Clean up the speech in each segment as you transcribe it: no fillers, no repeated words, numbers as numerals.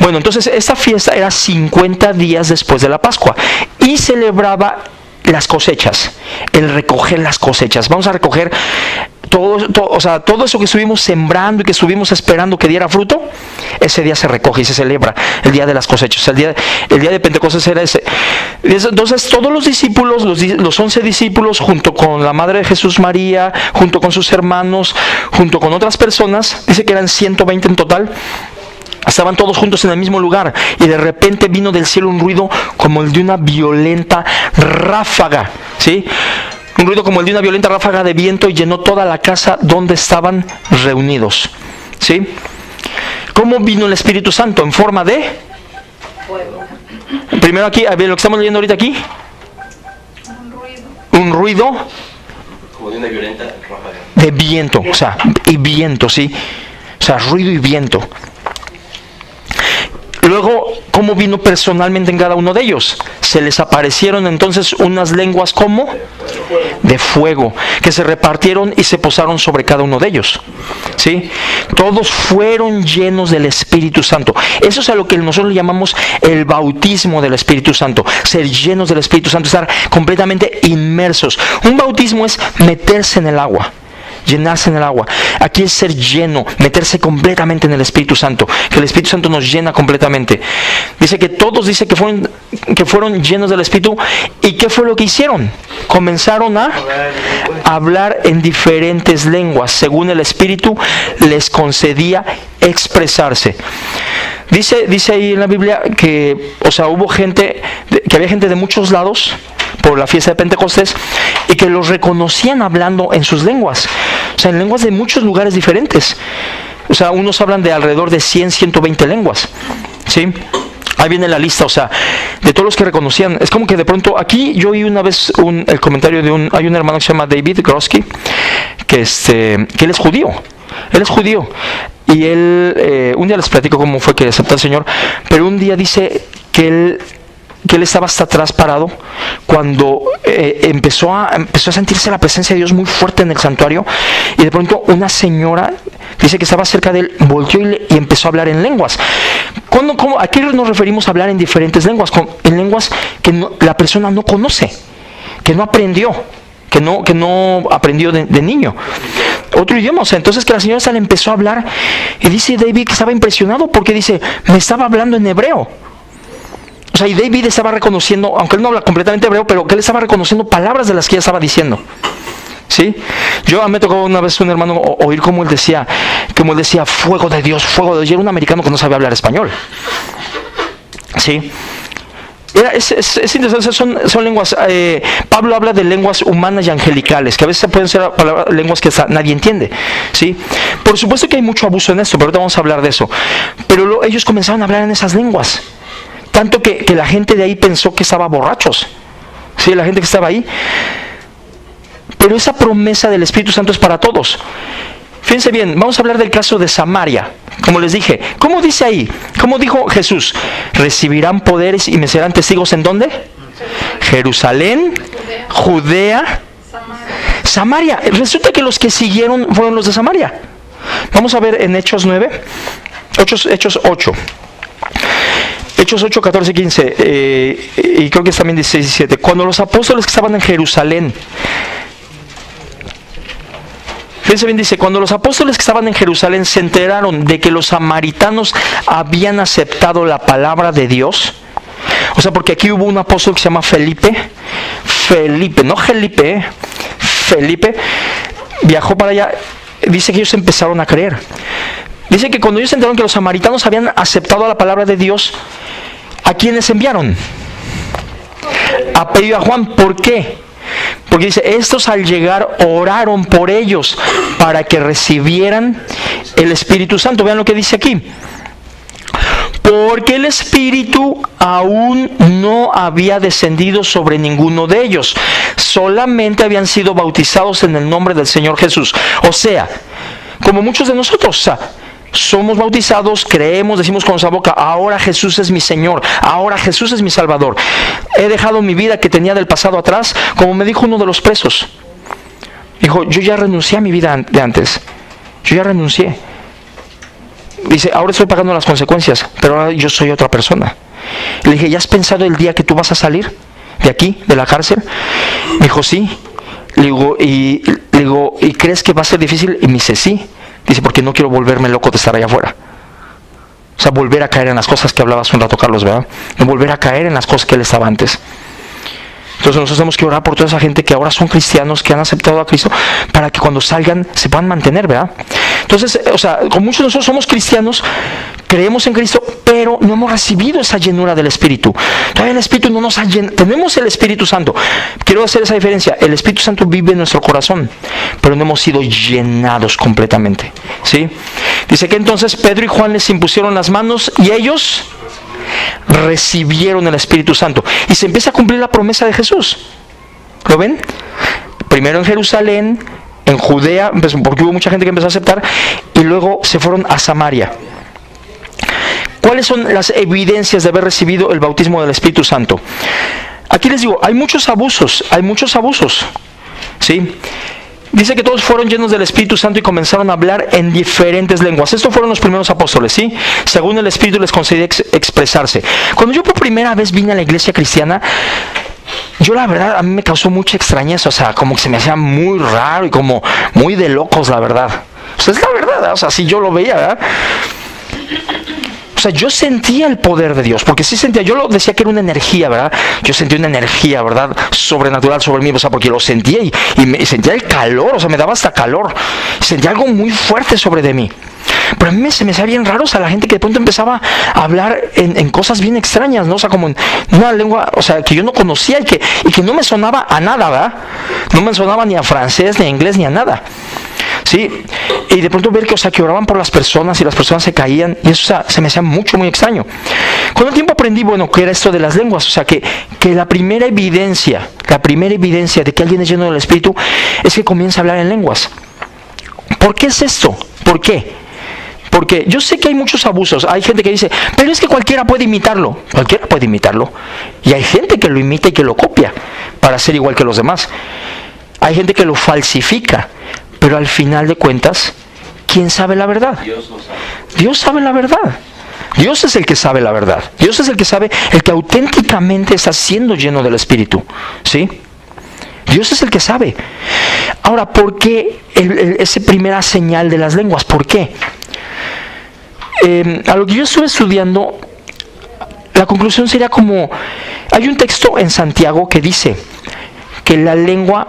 Bueno, entonces esta fiesta era 50 días después de la Pascua y celebraba las cosechas, el recoger las cosechas. Vamos a recoger todo eso que estuvimos sembrando y que estuvimos esperando que diera fruto. Ese día se recoge y se celebra el día de las cosechas. El día de Pentecostés era ese. Entonces todos los discípulos, los 11 discípulos, junto con la Madre de Jesús María, junto con sus hermanos, junto con otras personas, dice que eran 120 en total, estaban todos juntos en el mismo lugar, y de repente vino del cielo un ruido como el de una violenta ráfaga, ¿sí? Un ruido como el de una violenta ráfaga de viento, y llenó toda la casa donde estaban reunidos, ¿sí? ¿Cómo vino el Espíritu Santo? En forma de fuego. Primero aquí, a ver, lo que estamos leyendo ahorita aquí. Un ruido como de una violenta ráfaga de viento, o sea, y viento, ¿sí? O sea, ruido y viento. Luego, ¿cómo vino personalmente en cada uno de ellos? Se les aparecieron entonces unas lenguas como de fuego, que se repartieron y se posaron sobre cada uno de ellos, ¿sí? Todos fueron llenos del Espíritu Santo. Eso es a lo que nosotros le llamamos el bautismo del Espíritu Santo. Ser llenos del Espíritu Santo, estar completamente inmersos. Un bautismo es meterse en el agua, llenarse en el agua. Aquí es ser lleno, meterse completamente en el Espíritu Santo, que el Espíritu Santo nos llena completamente. Dice que todos, dice que fueron llenos del Espíritu. ¿Y qué fue lo que hicieron? Comenzaron a hablar en diferentes lenguas, según el Espíritu les concedía expresarse. Dice ahí en la Biblia que, o sea, que había gente de muchos lados por la fiesta de Pentecostés, y que los reconocían hablando en sus lenguas, o sea, en lenguas de muchos lugares diferentes. O sea, unos hablan de alrededor de 100, 120 lenguas, ¿sí? Ahí viene la lista, o sea, de todos los que reconocían. Es como que de pronto, aquí yo oí una vez el comentario hay un hermano que se llama David Grosky, que él es judío. Él es judío, y él, un día les platico cómo fue que aceptó al Señor, pero un día dice que él estaba hasta atrás parado cuando empezó a sentirse la presencia de Dios muy fuerte en el santuario, y de pronto una señora, dice que estaba cerca de él, volteó y empezó a hablar en lenguas. ¿A qué nos referimos a hablar en diferentes lenguas? En lenguas que la persona no conoce, que no aprendió, que no aprendió de niño. Otro idioma, o sea, entonces que la señora le empezó a hablar, y dice David que estaba impresionado porque dice, me estaba hablando en hebreo. O sea, y David estaba reconociendo, aunque él no habla completamente hebreo, pero que él estaba reconociendo palabras de las que ella estaba diciendo, ¿sí? Me tocó una vez un hermano oír cómo él decía, fuego de Dios, fuego de Dios. Y era un americano que no sabía hablar español, ¿sí? Es interesante, son lenguas. Pablo habla de lenguas humanas y angelicales, que a veces pueden ser lenguas que nadie entiende, ¿sí? Por supuesto que hay mucho abuso en esto, pero ahorita vamos a hablar de eso. Pero ellos comenzaron a hablar en esas lenguas, tanto que la gente de ahí pensó que estaban borrachos, ¿sí? La gente que estaba ahí. Pero esa promesa del Espíritu Santo es para todos. Fíjense bien, vamos a hablar del caso de Samaria. Como les dije, ¿cómo dice ahí? ¿Cómo dijo Jesús? Recibirán poderes y me serán testigos, ¿en dónde? Jerusalén, Judea, Samaria. Resulta que los que siguieron fueron los de Samaria. Vamos a ver en Hechos 9, Hechos 8. Hechos 8, 14, 15, y creo que es también 16 y 17. Cuando los apóstoles que estaban en Jerusalén, fíjense bien, dice, cuando los apóstoles que estaban en Jerusalén se enteraron de que los samaritanos habían aceptado la palabra de Dios, o sea, porque aquí hubo un apóstol que se llama Felipe, no Felipe, Felipe, viajó para allá, dice que ellos empezaron a creer. Dice que cuando ellos se enteraron que los samaritanos habían aceptado la palabra de Dios, ¿a quiénes enviaron? A Pedro y a Juan. ¿Por qué? Porque dice, estos al llegar oraron por ellos para que recibieran el Espíritu Santo. Vean lo que dice aquí. Porque el Espíritu aún no había descendido sobre ninguno de ellos. Solamente habían sido bautizados en el nombre del Señor Jesús. O sea, como muchos de nosotros, o sea, somos bautizados, creemos, decimos con nuestra boca, ahora Jesús es mi Señor, ahora Jesús es mi Salvador. He dejado mi vida que tenía del pasado atrás, como me dijo uno de los presos. Dijo, yo ya renuncié a mi vida de antes, yo ya renuncié. dice, ahora estoy pagando las consecuencias, pero ahora yo soy otra persona. Le dije, ¿ya has pensado el día que tú vas a salir de aquí, de la cárcel? Me dijo, sí. Le digo, ¿y crees que va a ser difícil? Y me dice, sí. Dice, porque no quiero volverme loco de estar allá afuera. O sea, volver a caer en las cosas que hablabas un rato, Carlos, ¿verdad? No volver a caer en las cosas que él estaba antes. Entonces nosotros tenemos que orar por toda esa gente que ahora son cristianos, que han aceptado a Cristo, para que cuando salgan se puedan mantener, ¿verdad? Entonces, o sea, con muchos de nosotros somos cristianos, creemos en Cristo, pero no hemos recibido esa llenura del Espíritu. Todavía el Espíritu no nos ha llenado. Tenemos el Espíritu Santo. Quiero hacer esa diferencia. El Espíritu Santo vive en nuestro corazón, pero no hemos sido llenados completamente, ¿sí? Dice que entonces Pedro y Juan les impusieron las manos y ellos recibieron el Espíritu Santo. Y se empieza a cumplir la promesa de Jesús. ¿Lo ven? Primero en Jerusalén, en Judea, porque hubo mucha gente que empezó a aceptar, y luego se fueron a Samaria. ¿Cuáles son las evidencias de haber recibido el bautismo del Espíritu Santo? Aquí les digo, hay muchos abusos, ¿sí? Dice que todos fueron llenos del Espíritu Santo y comenzaron a hablar en diferentes lenguas. Estos fueron los primeros apóstoles, ¿sí? Según el Espíritu les concedía expresarse. Cuando yo por primera vez vine a la iglesia cristiana, yo la verdad, a mí me causó mucha extrañeza. O sea, como que se me hacía muy raro y como muy de locos, la verdad. O sea, es la verdad, o sea, si yo lo veía, ¿verdad? O sea, yo sentía el poder de Dios, porque sí sentía, yo lo decía que era una energía, ¿verdad? Yo sentía una energía, ¿verdad? Sobrenatural sobre mí, o sea, porque lo sentía y sentía el calor, o sea, me daba hasta calor. Sentía algo muy fuerte sobre de mí. Pero a mí se me hacía bien raro, o sea, la gente que de pronto empezaba a hablar en cosas bien extrañas, ¿no? O sea, como en una lengua, o sea, que yo no conocía y que no me sonaba a nada, ¿verdad? No me sonaba ni a francés, ni a inglés, ni a nada. Sí, y de pronto ver que, o sea, que oraban por las personas y las personas se caían, y eso, o sea, se me hacía muy extraño. Con el tiempo aprendí, bueno, que era esto de las lenguas, o sea, que la primera evidencia de que alguien es lleno del Espíritu es que comienza a hablar en lenguas. ¿Por qué es esto? ¿Por qué? Porque yo sé que hay muchos abusos. Hay gente que dice, pero es que cualquiera puede imitarlo. Cualquiera puede imitarlo. Y hay gente que lo imita y que lo copia para ser igual que los demás. Hay gente que lo falsifica. Pero al final de cuentas, ¿quién sabe la verdad? Dios lo sabe. Dios sabe la verdad. Dios es el que sabe la verdad. Dios es el que sabe, el que auténticamente está siendo lleno del Espíritu. ¿Sí? Dios es el que sabe. Ahora, ¿por qué esa primera señal de las lenguas? ¿Por qué? A lo que yo estuve estudiando, la conclusión sería como, hay un texto en Santiago que dice que la lengua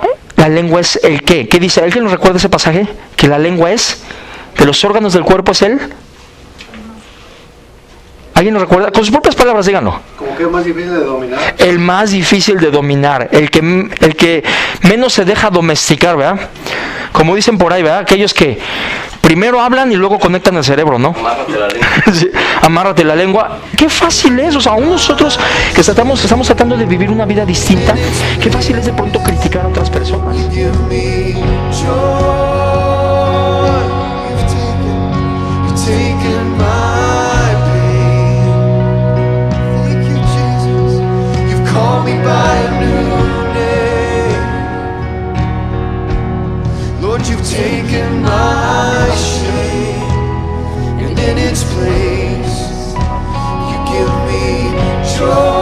es el qué. ¿Qué dice? ¿Alguien nos recuerda ese pasaje? Que la lengua es, de los órganos del cuerpo es el... ¿Alguien nos recuerda? Con sus propias palabras, díganlo. ¿Cómo que es más difícil de dominar? El más difícil de dominar, el que menos se deja domesticar, ¿verdad? Como dicen por ahí, ¿verdad? Aquellos que primero hablan y luego conectan el cerebro, ¿no? Amárrate la lengua. Sí, amárrate la lengua. Qué fácil es, o sea, aún nosotros que estamos tratando de vivir una vida distinta, qué fácil es de pronto criticar a otras personas. Give me joy. You've taken my pain. Thank you, Jesus. You've called me by a new name. Lord, you've taken my shame, and in its place, you give me joy.